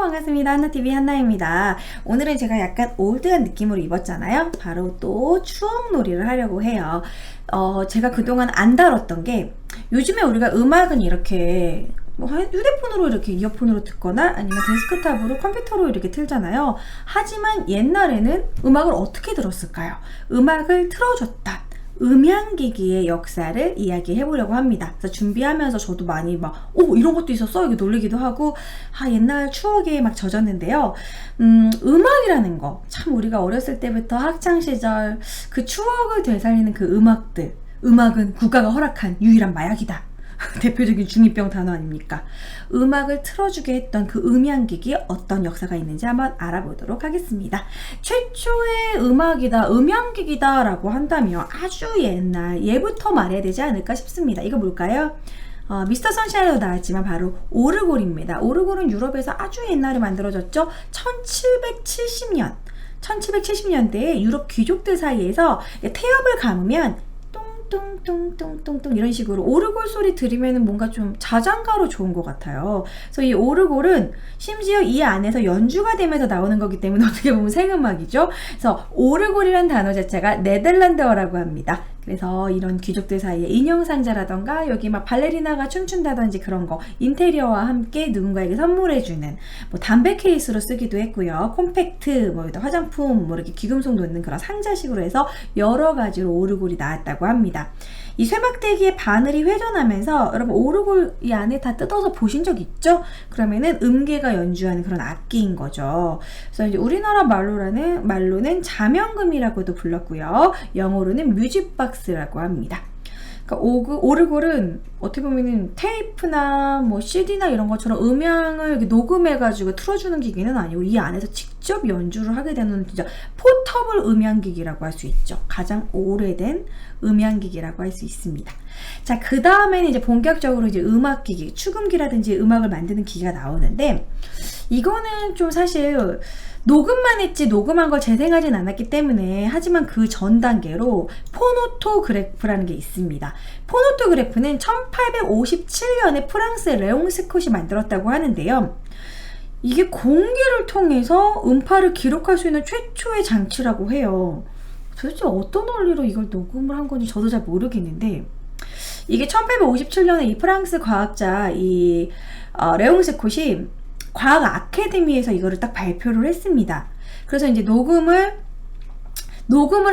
반갑습니다. 한나TV 한나입니다. 오늘은 제가 약간 올드한 느낌으로 입었잖아요. 바로 또 추억놀이를 하려고 해요. 제가 그동안 안 다뤘던 게, 요즘에 우리가 음악은 이렇게 휴대폰으로 이렇게 이어폰으로 듣거나 아니면 데스크탑으로 컴퓨터로 이렇게 틀잖아요. 하지만 옛날에는 음악을 어떻게 들었을까요? 음악을 틀어줬다. 음향기기의 역사를 이야기해 보려고 합니다. 그래서 준비하면서 저도 많이 이런 것도 있었어? 이렇게 놀리기도 하고, 옛날 추억에 막 젖었는데요. 음악이라는 거, 참 우리가 어렸을 때부터 학창시절 그 추억을 되살리는 그 음악들. 음악은 국가가 허락한 유일한 마약이다. 대표적인 중2병 단어 아닙니까? 음악을 틀어주게 했던 그 음향기기에 어떤 역사가 있는지 한번 알아보도록 하겠습니다. 최초의 음악이다, 음향기기다 라고 한다면 아주 예부터 말해야 되지 않을까 싶습니다. 이거 뭘까요? 미스터 선샤인에도 나왔지만 바로 오르골입니다. 오르골은 유럽에서 아주 옛날에 만들어졌죠. 1770년대에 유럽 귀족들 사이에서 태엽을 감으면 뚱뚱뚱뚱뚱 이런 식으로 오르골 소리 들으면 뭔가 좀 자장가로 좋은 것 같아요. 그래서 이 오르골은 심지어 이 안에서 연주가 되면서 나오는 거기 때문에 어떻게 보면 생음악이죠. 그래서 오르골이라는 단어 자체가 네덜란드어라고 합니다. 그래서 이런 귀족들 사이에 인형상자라던가 여기 막 발레리나가 춤춘다든지 그런 거 인테리어와 함께 누군가에게 선물해주는 담배 케이스로 쓰기도 했고요. 콤팩트, 화장품, 이렇게 귀금속 놓는 그런 상자식으로 해서 여러 가지로 오르골이 나왔다고 합니다. 이 쇠막대기에 바늘이 회전하면서 여러분 오르골 이 안에 다 뜯어서 보신 적 있죠? 그러면은 음계가 연주하는 그런 악기인 거죠. 그래서 이제 우리나라 말로는 자명금이라고도 불렀고요. 영어로는 뮤직박스라고 합니다. 그러니까 오르골은 어떻게 보면은 테이프나 CD나 이런 것처럼 음향을 이렇게 녹음해가지고 틀어주는 기기는 아니고 이 안에서 직접 연주를 하게 되는 진짜 포터블 음향기기라고 할 수 있죠. 가장 오래된 음향기기라고 할 수 있습니다. 자, 그 다음에는 이제 본격적으로 이제 음악기기, 축음기라든지 음악을 만드는 기기가 나오는데, 이거는 좀 사실 녹음만 했지 녹음한 걸 재생하진 않았기 때문에, 하지만 그 전 단계로 포노토그래프라는 게 있습니다. 포노토그래프는 1857년에 프랑스의 레옹 스콧이 만들었다고 하는데요. 이게 공기를 통해서 음파를 기록할 수 있는 최초의 장치라고 해요. 도대체 어떤 원리로 이걸 녹음을 한 건지 저도 잘 모르겠는데, 이게 1857년에 이 프랑스 과학자 레옹 스콧이 과학 아카데미에서 이거를 딱 발표를 했습니다. 그래서 이제 녹음을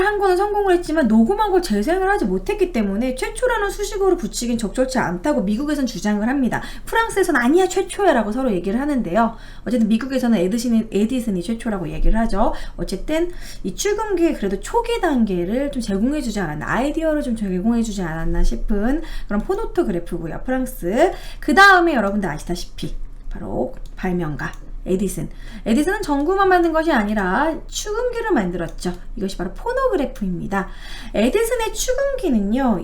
한 거는 성공을 했지만 녹음한 걸 재생을 하지 못했기 때문에 최초라는 수식어로 붙이긴 적절치 않다고 미국에선 주장을 합니다. 프랑스에서는 아니야 최초야 라고 서로 얘기를 하는데요. 어쨌든 미국에서는 에디슨이 최초라고 얘기를 하죠. 어쨌든 이 축음기의 그래도 초기 단계를 좀 제공해주지 않았나, 아이디어를 좀 제공해주지 않았나 싶은 그런 포노토그래프고요. 프랑스. 그 다음에 여러분들 아시다시피 바로 발명가 에디슨은 전구만 만든 것이 아니라 축음기를 만들었죠. 이것이 바로 포노그래프입니다. 에디슨의 축음기는요,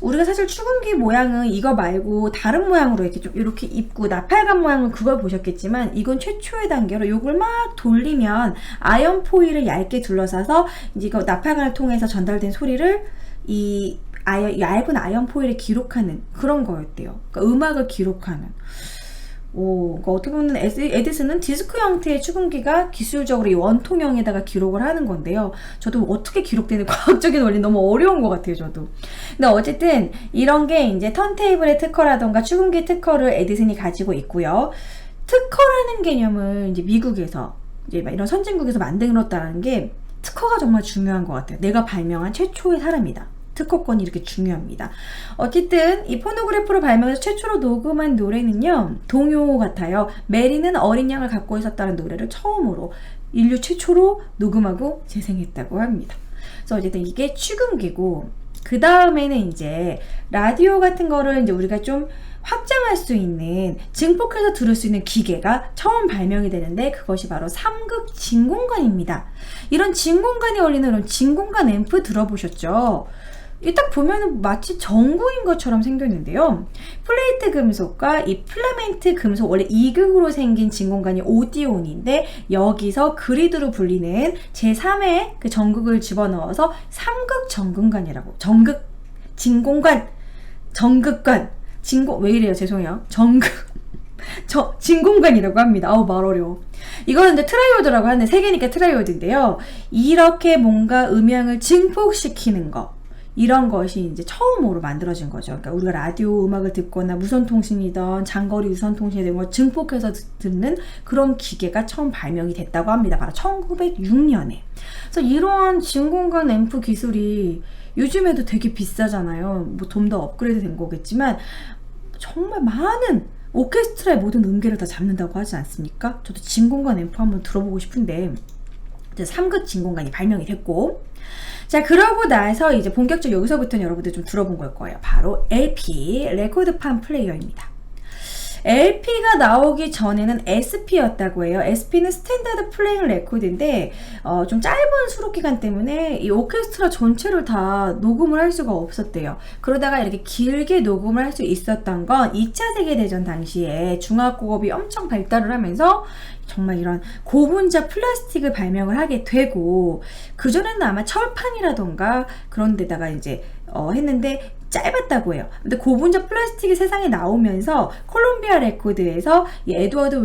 우리가 사실 축음기 모양은 이거 말고 다른 모양으로 이렇게 좀 이렇게 입고 나팔관 모양은 그걸 보셨겠지만, 이건 최초의 단계로 이걸 막 돌리면 아연 포일을 얇게 둘러싸서 이제 이거 나팔관을 통해서 전달된 소리를 이 얇은 아연 포일에 기록하는 그런 거였대요. 그러니까 음악을 기록하는. 그러니까 어떻게 보면 에디슨은 디스크 형태의 축음기가 기술적으로 이 원통형에다가 기록을 하는 건데요. 저도 어떻게 기록되는 과학적인 원리 너무 어려운 것 같아요, 저도. 근데 어쨌든 이런 게 이제 턴테이블의 특허라던가 축음기 특허를 에디슨이 가지고 있고요. 특허라는 개념을 이제 미국에서 이제 이런 선진국에서 만들었다는 게 특허가 정말 중요한 것 같아요. 내가 발명한 최초의 사람이다. 특허권이 이렇게 중요합니다. 어쨌든 이 포노그래프를 발명해서 최초로 녹음한 노래는요, 동요 같아요. 메리는 어린 양을 갖고 있었다는 노래를 처음으로 인류 최초로 녹음하고 재생했다고 합니다. 그래서 어쨌든 이게 축음기고, 그 다음에는 이제 라디오 같은 거를 이제 우리가 좀 확장할 수 있는, 증폭해서 들을 수 있는 기계가 처음 발명이 되는데, 그것이 바로 삼극 진공관입니다. 이런 진공관이 열리는 이런 진공관 앰프 들어보셨죠? 이 딱 보면은 마치 전구인 것처럼 생겼는데요. 플레이트 금속과 이 필라멘트 금속, 원래 2극으로 생긴 진공관이 오디온인데, 여기서 그리드로 불리는 제3의 그 전극을 집어넣어서 삼극 전극관이라고. 진공관, 전극관, 왜 이래요? 죄송해요. 저 진공관이라고 합니다. 말 어려워. 이거는 이제 트라이오드라고 하는데 세 개니까 트라이오드인데요. 이렇게 뭔가 음향을 증폭시키는 거, 이런 것이 이제 처음으로 만들어진 거죠. 그러니까 우리가 라디오 음악을 듣거나 무선통신이던 장거리 유선통신이 된 걸 증폭해서 듣는 그런 기계가 처음 발명이 됐다고 합니다. 바로 1906년에. 그래서 이러한 진공관 앰프 기술이 요즘에도 되게 비싸잖아요. 뭐 좀 더 업그레이드 된 거겠지만 정말 많은 오케스트라의 모든 음계를 다 잡는다고 하지 않습니까? 저도 진공관 앰프 한번 들어보고 싶은데 이제 3급 진공관이 발명이 됐고, 자, 그러고 나서 이제 본격적으로 여기서부터는 여러분들 좀 들어본 걸 거예요. 바로 LP, 레코드판 플레이어입니다. LP가 나오기 전에는 SP였다고 해요. SP는 스탠다드 플레잉 레코드인데 좀 짧은 수록 기간 때문에 이 오케스트라 전체를 다 녹음을 할 수가 없었대요. 그러다가 이렇게 길게 녹음을 할 수 있었던 건 2차 세계대전 당시에 중화학공업이 엄청 발달을 하면서 정말 이런 고분자 플라스틱을 발명을 하게 되고, 그전에는 아마 철판이라던가 그런 데다가 이제 했는데 짧았다고 해요. 근데 고분자 플라스틱이 세상에 나오면서 콜롬비아 레코드에서 이 에드워드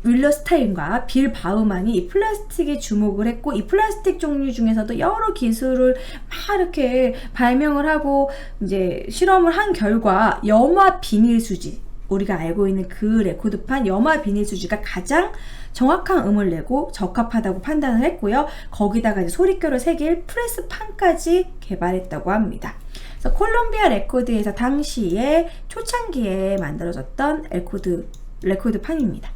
윌러스타인과 빌 바우만이 이 플라스틱에 주목을 했고, 이 플라스틱 종류 중에서도 여러 기술을 막 이렇게 발명을 하고 이제 실험을 한 결과 염화 비닐 수지, 우리가 알고 있는 그 레코드판 염화 비닐 수지가 가장 정확한 음을 내고 적합하다고 판단을 했고요. 거기다가 이제 소리결을 새길 프레스판까지 개발했다고 합니다. 그래서 콜롬비아 레코드에서 당시에 초창기에 만들어졌던 레코드판입니다.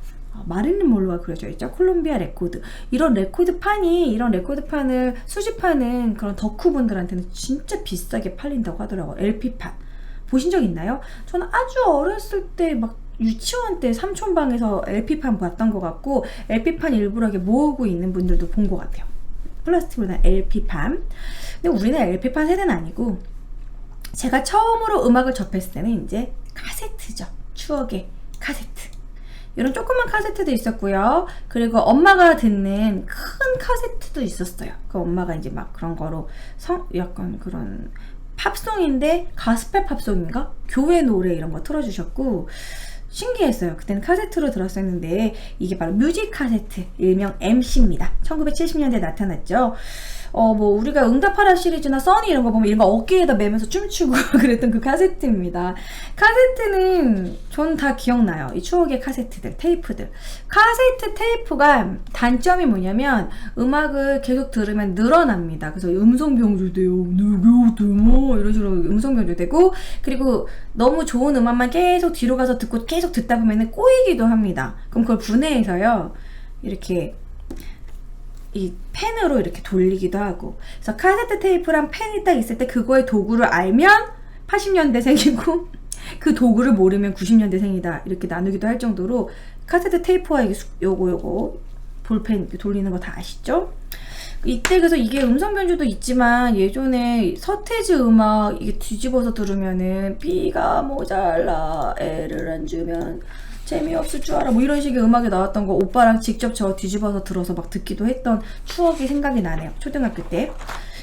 마릴린 monroe가 그려져 있죠. 콜롬비아 레코드. 이런 레코드판을 수집하는 그런 덕후분들한테는 진짜 비싸게 팔린다고 하더라고요. LP판. 보신 적 있나요? 저는 아주 어렸을 때 막 유치원 때 삼촌방에서 LP판 봤던 것 같고, LP판 일부러 모으고 있는 분들도 본 것 같아요. 플라스틱으로 된 LP판. 근데 우리는 LP판 세대는 아니고, 제가 처음으로 음악을 접했을 때는 이제 카세트죠. 추억의 카세트. 이런 조그만 카세트도 있었고요. 그리고 엄마가 듣는 큰 카세트도 있었어요. 그 엄마가 이제 막 그런 거로 약간 그런 팝송인데 가스펠 팝송인가? 교회 노래 이런 거 틀어주셨고 신기했어요. 그때는 카세트로 들었었는데 이게 바로 뮤직 카세트, 일명 MC입니다. 1970년대에 나타났죠. 뭐 우리가 응답하라 시리즈나 써니 이런 거 보면 이런 거 어깨에다 매면서 춤추고 그랬던 그 카세트입니다. 카세트는 전 다 기억나요. 이 추억의 카세트들, 테이프들. 카세트 테이프가 단점이 뭐냐면 음악을 계속 들으면 늘어납니다. 그래서 음성 변조돼요. 이런 식으로 음성 변조되고, 그리고 너무 좋은 음악만 계속 뒤로 가서 듣고 계속 듣다 보면 꼬이기도 합니다. 그럼 그걸 분해해서요, 이렇게 이 펜으로 이렇게 돌리기도 하고. 그래서 카세트 테이프랑 펜이 딱 있을 때 그거의 도구를 알면 80년대생이고 그 도구를 모르면 90년대생이다 이렇게 나누기도 할 정도로 카세트 테이프와 요거 볼펜 돌리는 거 다 아시죠? 이때 그래서 이게 음성 변조도 있지만 예전에 서태지 음악 이게 뒤집어서 들으면은 B가 모자라 애를 안 주면 재미없을 줄 알아 뭐 이런 식의 음악이 나왔던 거 오빠랑 직접 저 뒤집어서 들어서 막 듣기도 했던 추억이 생각이 나네요. 초등학교 때.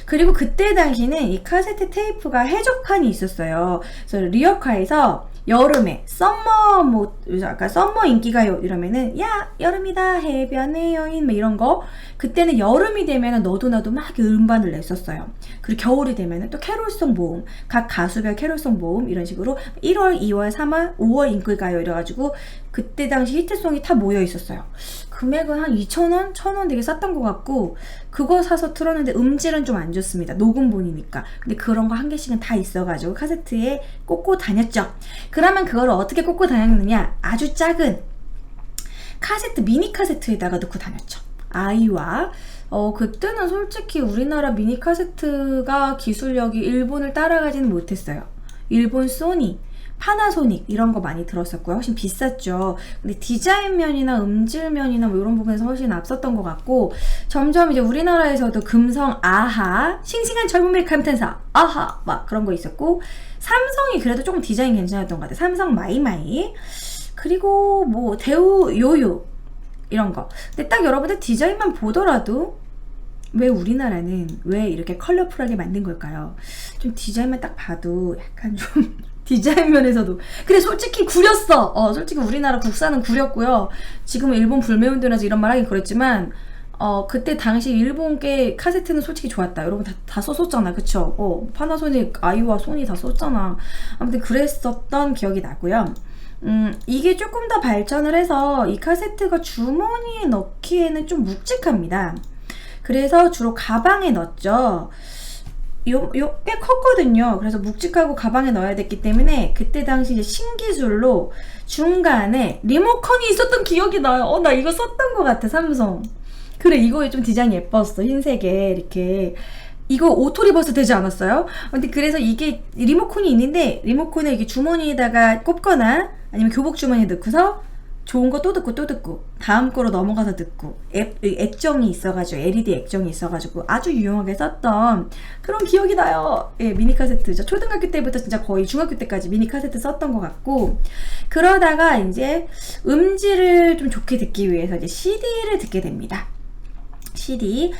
그리고 그때 당시는 이 카세트 테이프가 해적판이 있었어요. 그래서 리어카에서 여름에 썸머 뭐 아까 썸머 인기가요 이러면은 야 여름이다 해변의 여인 뭐 이런 거, 그때는 여름이 되면은 너도 나도 막 음반을 냈었어요. 그리고 겨울이 되면은 또 캐롤송 모음, 각 가수별 캐롤송 모음 이런 식으로 1월, 2월, 3월, 5월 인기가요 이래가지고 그때 당시 히트송이 다 모여 있었어요. 금액은 한 2,000원? 1,000원 되게 쌌던 것 같고 그거 사서 틀었는데 음질은 좀 안 좋습니다. 녹음본이니까. 근데 그런 거 한 개씩은 다 있어가지고 카세트에 꽂고 다녔죠. 그러면 그걸 어떻게 꽂고 다녔느냐, 아주 작은 카세트, 미니 카세트에다가 넣고 다녔죠. 아이와 그때는 솔직히 우리나라 미니 카세트가 기술력이 일본을 따라가지는 못했어요. 일본 소니, 파나소닉 이런 거 많이 들었었고요. 훨씬 비쌌죠. 근데 디자인 면이나 음질 면이나 뭐 이런 부분에서 훨씬 앞섰던 것 같고, 점점 이제 우리나라에서도 금성 아하, 싱싱한 젊은이의 감탄사 아하 막 그런 거 있었고, 삼성이 그래도 조금 디자인 괜찮았던 것 같아요. 삼성 마이마이, 그리고 뭐 대우 요요 이런 거. 근데 딱 여러분들 디자인만 보더라도 왜 우리나라는 왜 이렇게 컬러풀하게 만든 걸까요? 좀 디자인만 딱 봐도 약간 좀 디자인 면에서도. 그래, 솔직히 구렸어. 솔직히 우리나라 국산은 구렸고요. 지금은 일본 불매운동이라서 이런 말 하긴 그랬지만, 그때 당시 일본계 카세트는 솔직히 좋았다. 여러분 다 썼었잖아. 그쵸? 파나소닉, 아이와 소니 다 썼잖아. 아무튼 그랬었던 기억이 나고요. 이게 조금 더 발전을 해서 이 카세트가 주머니에 넣기에는 좀 묵직합니다. 그래서 주로 가방에 넣었죠. 꽤 컸거든요. 그래서 묵직하고 가방에 넣어야 됐기 때문에 그때 당시 이제 신기술로 중간에 리모컨이 있었던 기억이 나요. 나 이거 썼던 것 같아, 삼성. 그래, 이거 좀 디자인 예뻤어. 흰색에 이렇게. 이거 오토리버스 되지 않았어요? 근데 그래서 이게 리모컨이 있는데 리모컨을 이렇게 주머니에다가 꼽거나 아니면 교복 주머니에 넣고서 좋은 거 또 듣고 다음 거로 넘어가서 듣고 액정이 있어가지고 LED 액정이 있어가지고 아주 유용하게 썼던 그런 기억이 나요. 예, 미니 카세트. 저 초등학교 때부터 진짜 거의 중학교 때까지 미니 카세트 썼던 것 같고, 그러다가 이제 음질을 좀 좋게 듣기 위해서 이제 CD를 듣게 됩니다. CD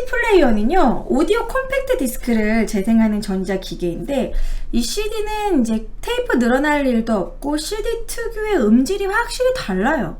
플레이어는요, 오디오 컴팩트 디스크를 재생하는 전자기계인데, 이 CD는 이제 테이프 늘어날 일도 없고 CD 특유의 음질이 확실히 달라요.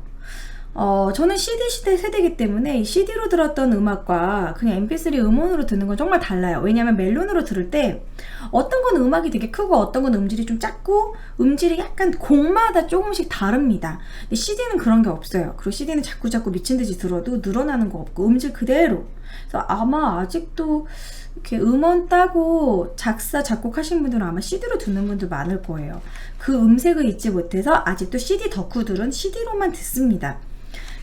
저는 CD 시대 세대이기 때문에 CD로 들었던 음악과 그냥 MP3 음원으로 듣는 건 정말 달라요. 왜냐면 멜론으로 들을 때 어떤 건 음악이 되게 크고 어떤 건 음질이 좀 작고 음질이 약간 곡마다 조금씩 다릅니다. 근데 CD는 그런 게 없어요. 그리고 CD는 자꾸 미친 듯이 들어도 늘어나는 거 없고 음질 그대로. 그래서 아마 아직도 이렇게 음원 따고 작사 작곡하신 분들은 아마 CD로 듣는 분들 많을 거예요. 그 음색을 잊지 못해서 아직도 CD 덕후들은 CD로만 듣습니다.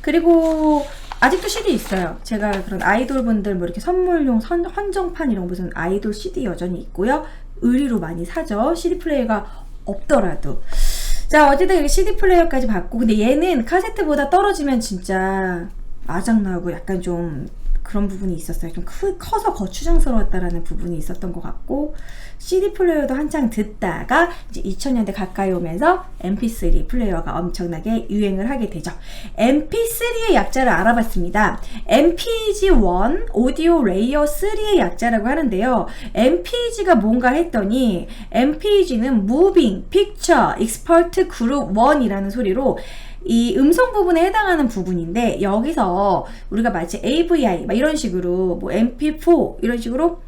그리고 아직도 CD 있어요. 제가 그런 아이돌 분들 뭐 이렇게 선물용 한정판 이런 거 무슨 아이돌 CD 여전히 있고요. 의리로 많이 사죠. CD 플레이어가 없더라도. 자, 어쨌든 이렇게 CD 플레이어까지 받고, 근데 얘는 카세트보다 떨어지면 진짜 아작나고 약간 좀 그런 부분이 있었어요. 좀 커서 거추장스러웠다라는 부분이 있었던 것 같고, CD 플레이어도 한창 듣다가 이제 2000년대 가까이 오면서 MP3 플레이어가 엄청나게 유행을 하게 되죠. MP3의 약자를 알아봤습니다. MPG-1 오디오 레이어 3의 약자라고 하는데요. MPG가 뭔가 했더니 MPG는 Moving Picture Expert Group 1이라는 소리로 이 음성 부분에 해당하는 부분인데, 여기서 우리가 마치 AVI 막 이런 식으로 뭐 MP4 이런 식으로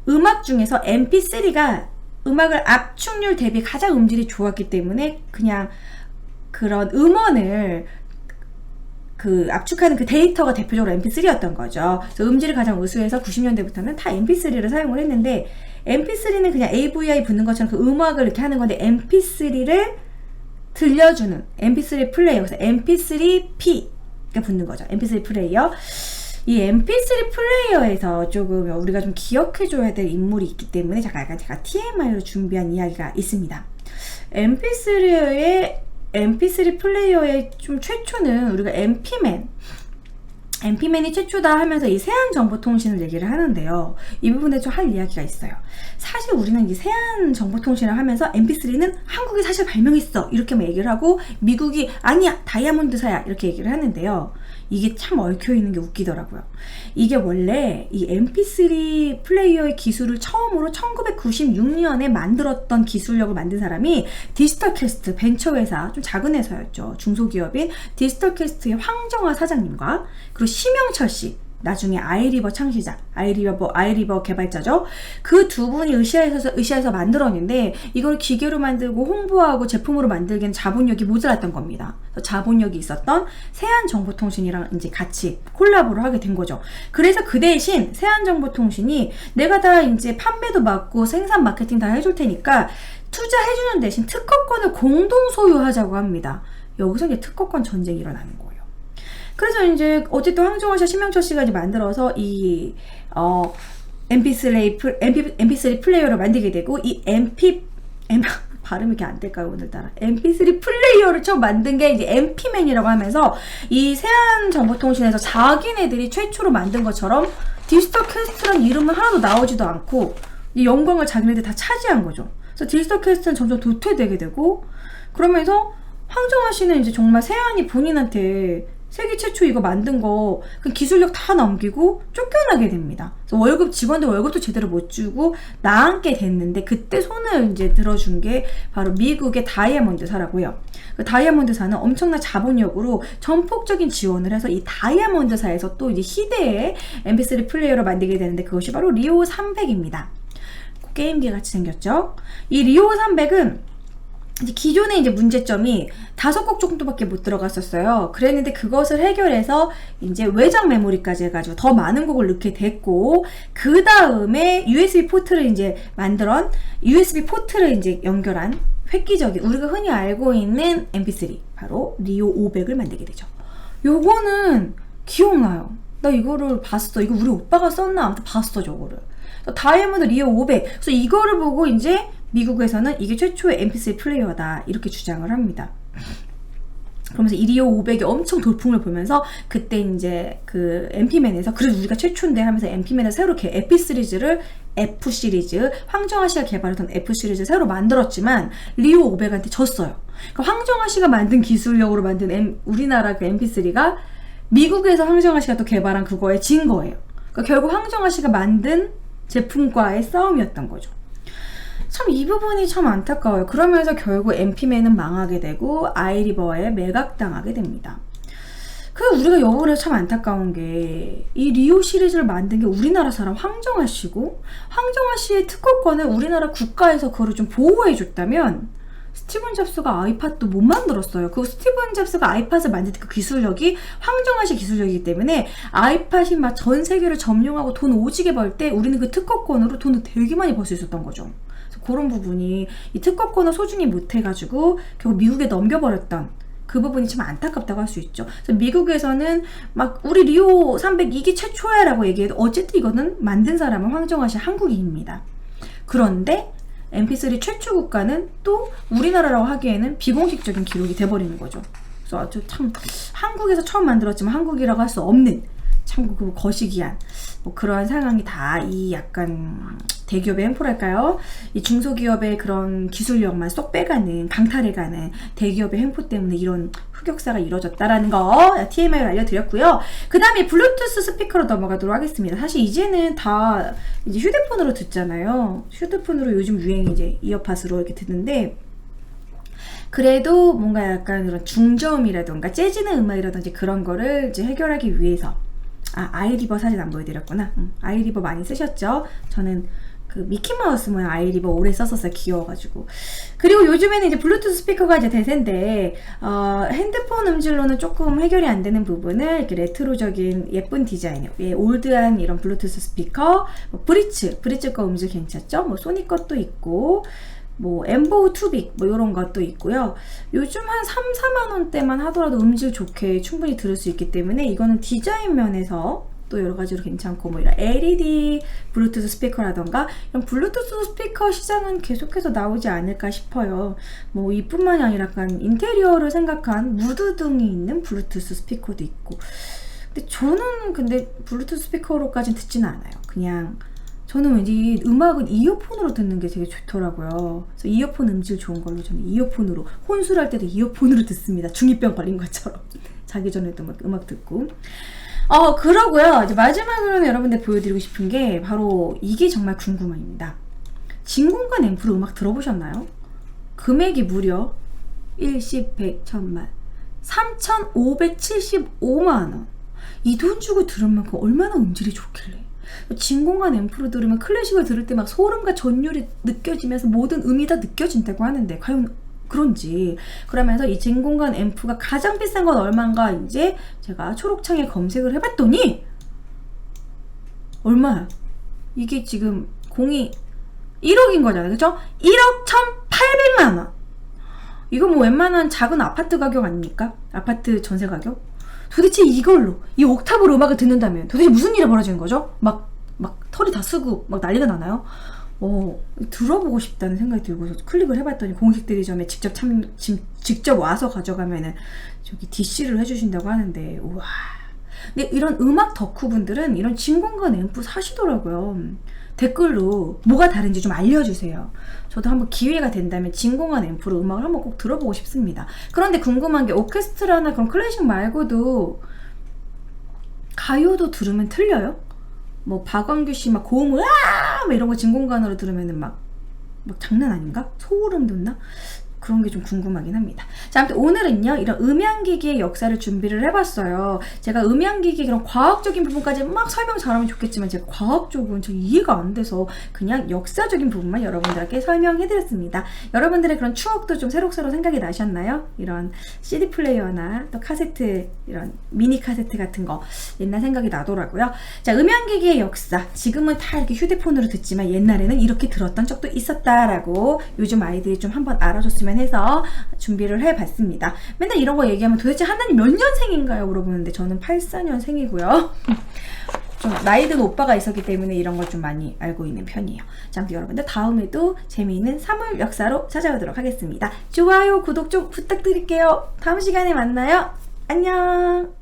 음악 중에서 MP3가 음악을 압축률 대비 가장 음질이 좋았기 때문에 그냥 그런 음원을 압축하는 그 데이터가 대표적으로 MP3였던 거죠. 그래서 음질을 가장 우수해서 90년대부터는 다 MP3를 사용을 했는데, MP3는 그냥 AVI 붙는 것처럼 그 음악을 이렇게 하는 건데, MP3를 들려주는 MP3 플레이어, 그래서 MP3P가 붙는 거죠. MP3 플레이어. 이 MP3 플레이어에서 조금 우리가 좀 기억해줘야 될 인물이 있기 때문에 제가 TMI로 준비한 이야기가 있습니다. MP3 플레이어의 좀 최초는 우리가 MP맨이 최초다 하면서 이 세안정보통신을 얘기를 하는데요. 이 부분에 좀 할 이야기가 있어요. 사실 우리는 이 세안정보통신을 하면서 MP3는 한국이 사실 발명했어 이렇게만 얘기를 하고, 미국이 아니야 다이아몬드사야 이렇게 얘기를 하는데요. 이게 참 얽혀있는 게 웃기더라고요. 이게 원래 이 MP3 플레이어의 기술을 처음으로 1996년에 만들었던 기술력을 만든 사람이 디지털캐스트 벤처회사, 좀 작은 회사였죠. 중소기업인 디지털캐스트의 황정화 사장님과 그리고 심영철 씨, 나중에 아이리버 창시자, 아이리버 개발자죠. 그 두 분이 으쌰해서 만들었는데, 이걸 기계로 만들고 홍보하고 제품으로 만들기엔 자본력이 모자랐던 겁니다. 그래서 자본력이 있었던 세안정보통신이랑 이제 같이 콜라보를 하게 된 거죠. 그래서 그 대신 세안정보통신이 내가 다 이제 판매도 맡고 생산 마케팅 다 해줄 테니까 투자해주는 대신 특허권을 공동 소유하자고 합니다. 여기서 이제 특허권 전쟁이 일어나는 거예요. 그래서 이제 어쨌든 황정화 씨와 심영철 씨가 이제 만들어서 이 MP3 플레이어를 만들게 되고, 이 발음이 이렇게 안 될까요 오늘따라? MP3 플레이어를 처음 만든 게 이제 MP맨이라고 하면서 이 세안정보통신에서 자기네들이 최초로 만든 것처럼 디지털캐스트라는 이름은 하나도 나오지도 않고 이 영광을 자기네들 다 차지한 거죠. 그래서 디지털캐스트는 점점 도태되게 되고, 그러면서 황정화 씨는 이제 정말 세안이 본인한테 세계 최초 이거 만든 거 그 기술력 다 넘기고 쫓겨나게 됩니다. 그래서 직원들 월급도 제대로 못 주고 나앉게 됐는데, 그때 손을 이제 들어준 게 바로 미국의 다이아몬드사라고요. 그 다이아몬드사는 엄청난 자본력으로 전폭적인 지원을 해서 이 다이아몬드사에서 또 이제 희대의 mp3 플레이어를 만들게 되는데, 그것이 바로 리오 300입니다. 게임기 같이 생겼죠. 이 리오 300은 이제 기존의 이제 문제점이 5곡 정도밖에 못 들어갔었어요. 그랬는데 그것을 해결해서 이제 외장 메모리까지 해가지고 더 많은 곡을 넣게 됐고, 그 다음에 USB 포트를 이제 USB 포트를 이제 연결한 획기적인, 우리가 흔히 알고 있는 mp3, 바로 리오 500을 만들게 되죠. 요거는 기억나요. 나 이거를 봤어. 이거 우리 오빠가 썼나? 아무튼 봤어, 저거를. 다이아몬드 리오 500. 그래서 이거를 보고 이제 미국에서는 이게 최초의 mp3 플레이어다, 이렇게 주장을 합니다. 그러면서 이 리오 500이 엄청 돌풍을 보면서, 그때 이제 그 MP맨에서 그래도 우리가 최초인데 하면서 MP맨에서 새로 이렇게 에피 시리즈를, F 시리즈, 황정아 씨가 개발했던 F 시리즈 새로 만들었지만 리오 500한테 졌어요. 그러니까 황정아 씨가 만든 기술력으로 만든 우리나라 그 mp3가 미국에서 황정아 씨가 또 개발한 그거에 진 거예요. 그러니까 결국 황정아 씨가 만든 제품과의 싸움이었던 거죠. 참 이 부분이 참 안타까워요. 그러면서 결국 MP맨은 망하게 되고 아이리버에 매각당하게 됩니다. 우리가 여울에 참 안타까운 게, 이 리오 시리즈를 만든 게 우리나라 사람 황정아 씨고, 황정아 씨의 특허권을 우리나라 국가에서 그거를 좀 보호해 줬다면 스티븐 잡스가 아이팟도 못 만들었어요. 그 스티븐 잡스가 아이팟을 만들 때 그 기술력이 황정아 씨 기술력이기 때문에 아이팟이 막 전 세계를 점령하고 돈 오지게 벌 때 우리는 그 특허권으로 돈을 되게 많이 벌 수 있었던 거죠. 그래서 그런 부분이, 이 특허권을 소중히 못 해가지고 결국 미국에 넘겨버렸던 그 부분이 참 안타깝다고 할 수 있죠. 그래서 미국에서는 막 우리 리오 300 이게 최초야 라고 얘기해도 어쨌든 이거는 만든 사람은 황정아 씨 한국인입니다. 그런데 mp3 최초 국가는 또 우리나라라고 하기에는 비공식적인 기록이 돼버리는 거죠. 그래서 아주 참 한국에서 처음 만들었지만 한국이라고 할 수 없는 참 그 거시기한 뭐 그러한 상황이 다 이 약간 대기업의 횡포랄까요? 이 중소기업의 그런 기술력만 쏙 빼가는, 강탈해가는 대기업의 횡포 때문에 이런 흑역사가 이루어졌다라는 거 TMI로 알려드렸고요. 그 다음에 블루투스 스피커로 넘어가도록 하겠습니다. 사실 이제는 다 이제 휴대폰으로 듣잖아요. 휴대폰으로 요즘 유행이 이제 이어팟으로 이렇게 듣는데, 그래도 뭔가 약간 그런 중저음이라던가 재즈는 음악이라든지 그런 거를 이제 해결하기 위해서, 아이리버 사진 안 보여드렸구나. 아이리버 많이 쓰셨죠? 저는 그 미키마우스 모양 아이리버 오래 썼었어요. 귀여워가지고. 그리고 요즘에는 이제 블루투스 스피커가 이제 대세인데, 핸드폰 음질로는 조금 해결이 안 되는 부분을 이렇게 레트로적인 예쁜 디자인, 올드한 이런 블루투스 스피커, 뭐 브리츠 거 음질 괜찮죠? 뭐 소니 것도 있고, 뭐 엠보우 투빅 뭐 이런 것도 있고요. 요즘 한 3-4만 원대만 하더라도 음질 좋게 충분히 들을 수 있기 때문에 이거는 디자인 면에서 또 여러 가지로 괜찮고, 뭐 이런 LED 블루투스 스피커라던가 이런 블루투스 스피커 시장은 계속해서 나오지 않을까 싶어요. 뭐 이뿐만이 아니라 약간 인테리어를 생각한 무드 등이 있는 블루투스 스피커도 있고. 근데 저는 블루투스 스피커로까지는 듣지는 않아요. 그냥 저는 왠지 음악은 이어폰으로 듣는 게 되게 좋더라고요. 그래서 이어폰 음질 좋은 걸로 저는 이어폰으로, 혼술할 때도 이어폰으로 듣습니다. 중2병 걸린 것처럼. 자기 전에도 막 음악 듣고. 그러고요. 이제 마지막으로는 여러분들 보여드리고 싶은 게 바로 이게 정말 궁금합니다. 진공관 앰프로 음악 들어보셨나요? 금액이 무려 1, 10, 100, 1000만 3,575만원. 이 돈 주고 들은 만큼 얼마나 음질이 좋길래. 진공관 앰프로 들으면 클래식을 들을 때 막 소름과 전율이 느껴지면서 모든 음이 다 느껴진다고 하는데 과연 그런지. 그러면서 이 진공관 앰프가 가장 비싼 건 얼마인가 이제 제가 초록창에 검색을 해봤더니 얼마야? 이게 지금 공이 1억인 거잖아요. 그죠? 1억 1,800만원. 이거 뭐 웬만한 작은 아파트 가격 아닙니까? 아파트 전세 가격? 도대체 이걸로, 이 옥탑으로 음악을 듣는다면 도대체 무슨 일이 벌어지는 거죠? 막 털이 다 쓰고 막 난리가 나나요? 들어보고 싶다는 생각이 들고서 클릭을 해봤더니 공식대리점에 직접 와서 가져가면은 저기 DC를 해주신다고 하는데, 우와. 근데 이런 음악 덕후분들은 이런 진공관 앰프 사시더라고요. 댓글로 뭐가 다른지 좀 알려주세요. 저도 한번 기회가 된다면 진공한 앰프로 음악을 한번 꼭 들어보고 싶습니다. 그런데 궁금한 게 오케스트라나 그런 클래식 말고도 가요도 들으면 틀려요? 뭐 박완규 씨 막 고음을 막 이런 거 진공관으로 들으면은 막 장난 아닌가? 소름 돋나? 그런 게 좀 궁금하긴 합니다. 자, 아무튼 오늘은요, 이런 음향기기의 역사를 준비를 해봤어요. 제가 음향기기 그런 과학적인 부분까지 막 설명 잘하면 좋겠지만, 제가 과학 쪽은 좀 이해가 안 돼서 그냥 역사적인 부분만 여러분들에게 설명해드렸습니다. 여러분들의 그런 추억도 좀 새록새록 생각이 나셨나요? 이런 CD 플레이어나 또 카세트, 이런 미니 카세트 같은 거 옛날 생각이 나더라고요. 자, 음향기기의 역사. 지금은 다 이렇게 휴대폰으로 듣지만 옛날에는 이렇게 들었던 적도 있었다라고 요즘 아이들이 좀 한번 알아줬으면 해서 준비를 해봤습니다. 맨날 이런 거 얘기하면 도대체 하나님 몇 년생인가요? 물어보는데 저는 84년생이고요. 좀 나이 든 오빠가 있었기 때문에 이런 걸 좀 많이 알고 있는 편이에요. 자, 아무튼 여러분들 다음에도 재미있는 사물 역사로 찾아오도록 하겠습니다. 좋아요, 구독 좀 부탁드릴게요. 다음 시간에 만나요. 안녕.